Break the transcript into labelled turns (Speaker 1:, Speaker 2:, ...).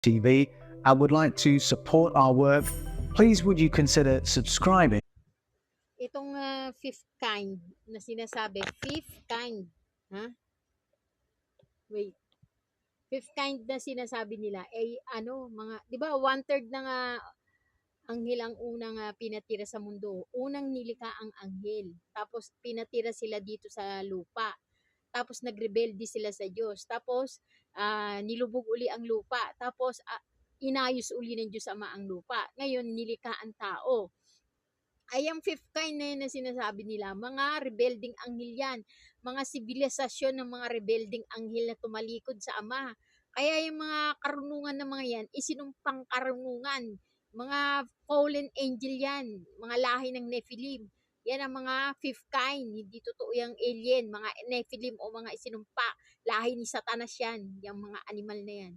Speaker 1: TV and would like to support our work, please would you consider subscribing?
Speaker 2: Itong fifth kind na sinasabi, fifth kind, ha? Wait. Fifth kind na sinasabi nila ay ano, mga 'di ba one third ng anghel ang unang pinatira sa mundo. Unang nilikha ang anghel. Tapos pinatira sila dito sa lupa. Tapos nagrebelde sila sa Diyos. Tapos nilubog uli ang lupa. Tapos inayos uli ng Diyos Ama ang lupa. Ngayon nilikha ang tao. Ay ang fifth kind na yun na sinasabi nila, mga rebelding anghel yan. Mga sibilisasyon ng mga rebelding anghel na tumalikod sa Ama. Kaya yung mga karunungan ng mga yan, isinumpang karunungan. Mga fallen angel yan, mga lahi ng Nephilim. Yan ang mga fifth kind, hindi totoo yung alien, mga Nephilim o mga isinumpa. Lahi ni Satanas yan, yung mga animal na yan.